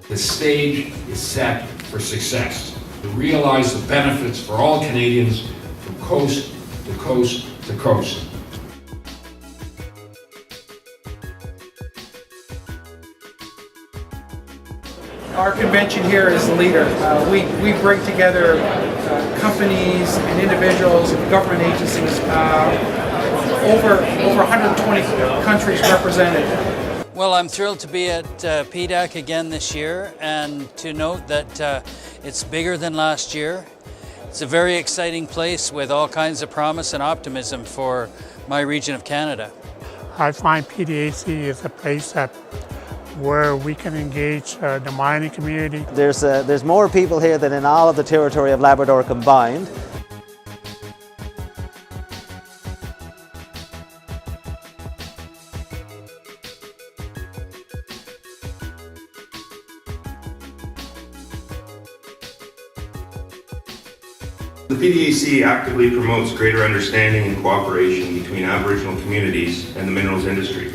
The stage is set for success. To realize the benefits for all Canadians from coast to coast to coast. Our convention here is the leader. We bring together companies and individuals and government agencies, over 120 countries represented. Well, I'm thrilled to be at PDAC again this year and to note that it's bigger than last year. It's a very exciting place with all kinds of promise and optimism for my region of Canada. I find PDAC is a place where we can engage the mining community. There's more people here than in all of the territory of Labrador combined. The PDAC actively promotes greater understanding and cooperation between Aboriginal communities and the minerals industry.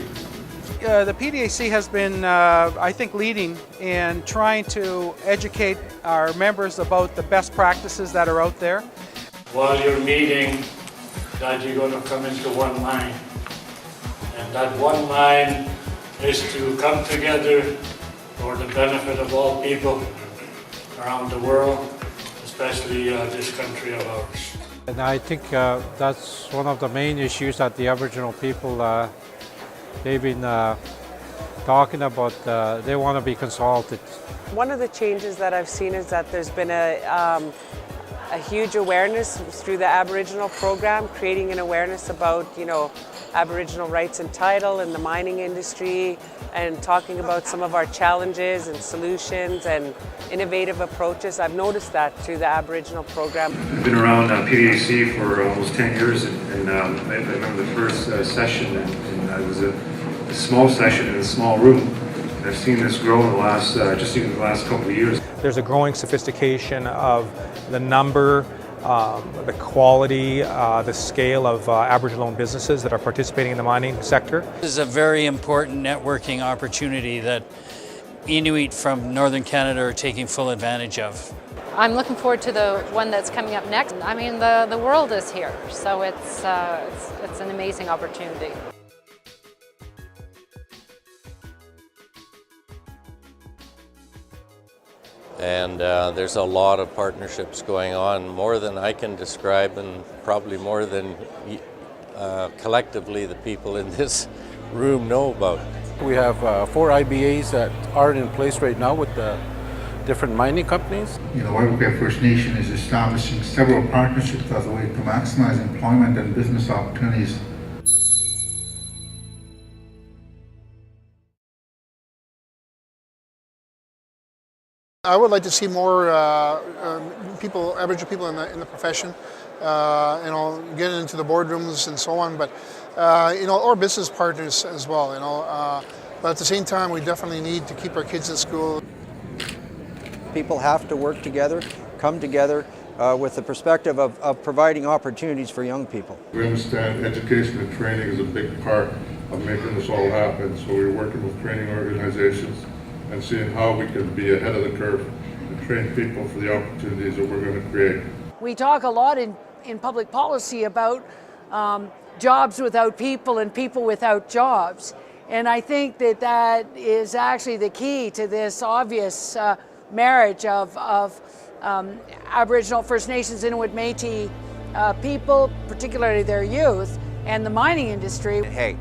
The PDAC has been, I think, leading in trying to educate our members about the best practices that are out there. While you're meeting, that you're going to come into one line. And that one line is to come together for the benefit of all people around the world, especially this country of ours. And I think that's one of the main issues that the Aboriginal people they've been talking about. They want to be consulted. One of the changes that I've seen is that there's been a huge awareness through the Aboriginal program, creating an awareness about, Aboriginal rights and title in the mining industry, and talking about some of our challenges and solutions and innovative approaches. I've noticed that through the Aboriginal program. I've been around PDAC for almost 10 years, and I remember the first session, and it was a small session in a small room. And I've seen this grow in the last, just even the last couple of years. There's a growing sophistication of the number, the quality, the scale of Aboriginal-owned businesses that are participating in the mining sector. This is a very important networking opportunity that Inuit from Northern Canada are taking full advantage of. I'm looking forward to the one that's coming up next. I mean, the world is here, so it's an amazing opportunity. And there's a lot of partnerships going on, more than I can describe, and probably more than collectively the people in this room know about. We have 4 IBAs that are in place right now with the different mining companies. Waterquay First Nation is establishing several partnerships as a way to maximize employment and business opportunities. I would like to see more Aboriginal people in the profession, get into the boardrooms and so on, but or business partners as well, but at the same time we definitely need to keep our kids at school. People have to work together, come together with the perspective of providing opportunities for young people. We understand education and training is a big part of making this all happen, so we're working with training organizations and seeing how we can be ahead of the curve and train people for the opportunities that we're going to create. We talk a lot in public policy about jobs without people and people without jobs. And I think that is actually the key to this obvious marriage of Aboriginal, First Nations, Inuit, Métis people, particularly their youth, and the mining industry. Hey,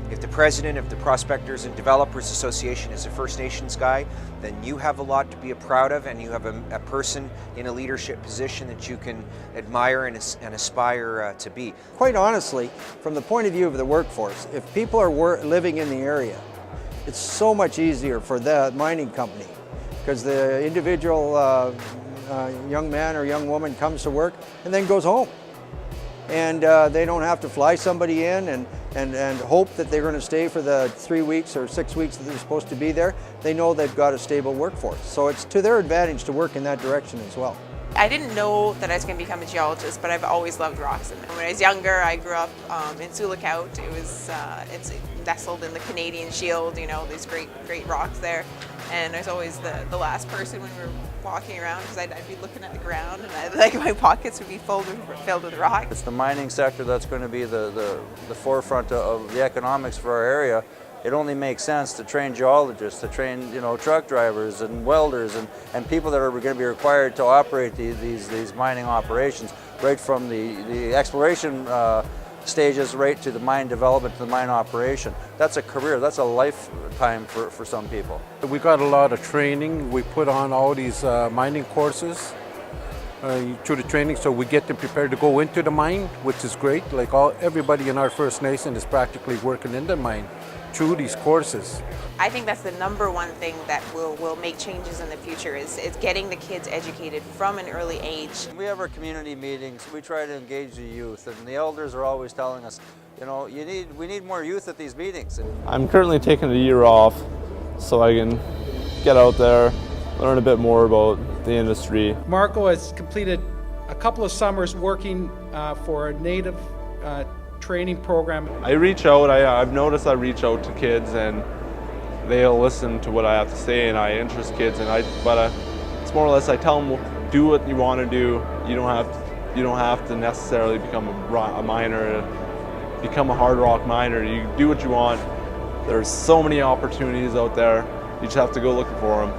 if the president of the Prospectors and Developers Association is a First Nations guy, then you have a lot to be proud of, and you have a person in a leadership position that you can admire and aspire to be. Quite honestly, from the point of view of the workforce, if people are living in the area, it's so much easier for the mining company, because the individual young man or young woman comes to work and then goes home. And they don't have to fly somebody in and hope that they're going to stay for the 3 weeks or 6 weeks that they're supposed to be there. They know they've got a stable workforce. So it's to their advantage to work in that direction as well. I didn't know that I was going to become a geologist, but I've always loved rocks. And when I was younger, I grew up in Sulakaut. It's nestled in the Canadian Shield, you know, these great rocks there. And I was always the last person when we were walking around because I'd be looking at the ground and my pockets would be filled with rocks. It's the mining sector that's going to be the forefront of the economics for our area. It only makes sense to train geologists, to train, you know, truck drivers and welders and people that are going to be required to operate these mining operations, right from the exploration stages right to the mine development to the mine operation. That's a career, that's a lifetime for some people. We got a lot of training. We put on all these mining courses through the training, so we get them prepared to go into the mine, which is great. Like everybody in our First Nation is practically working in the mine through these courses. I think that's the #1 thing that will make changes in the future is getting the kids educated from an early age. We have our community meetings, we try to engage the youth, and the elders are always telling us, you know, we need more youth at these meetings. I'm currently taking a year off so I can get out there, learn a bit more about the industry. Marco has completed a couple of summers working for a native training program. I reach out, I've noticed I reach out to kids and they'll listen to what I have to say and I interest kids, but it's more or less I tell them, do what you want to do. You don't have to necessarily become a miner, become a hard rock miner. You do what you want. There's so many opportunities out there. You just have to go looking for them.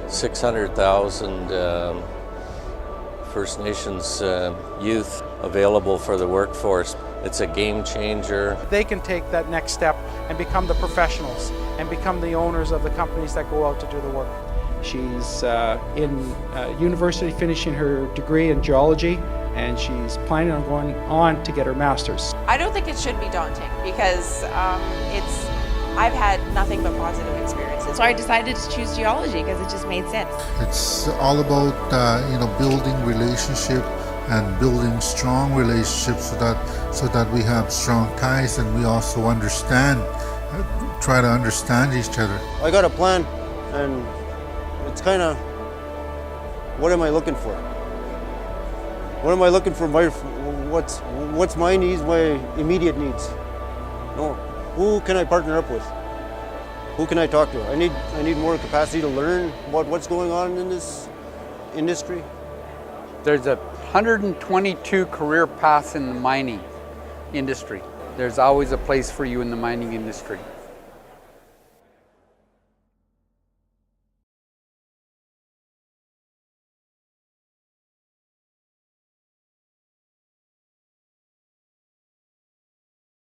$600,000 First Nations youth available for the workforce. It's a game changer. They can take that next step and become the professionals and become the owners of the companies that go out to do the work. She's in university finishing her degree in geology, and she's planning on going on to get her master's. I don't think it should be daunting because I've had nothing but positive experiences. So I decided to choose geology because it just made sense. It's all about building relationship and building strong relationships so that we have strong ties and we also try to understand each other. I got a plan, and it's kind of, what am I looking for? What am I looking for? What's my needs, my immediate needs? No. Who can I partner up with? Who can I talk to? I need more capacity to learn about what's going on in this industry. There's 122 career paths in the mining industry. There's always a place for you in the mining industry.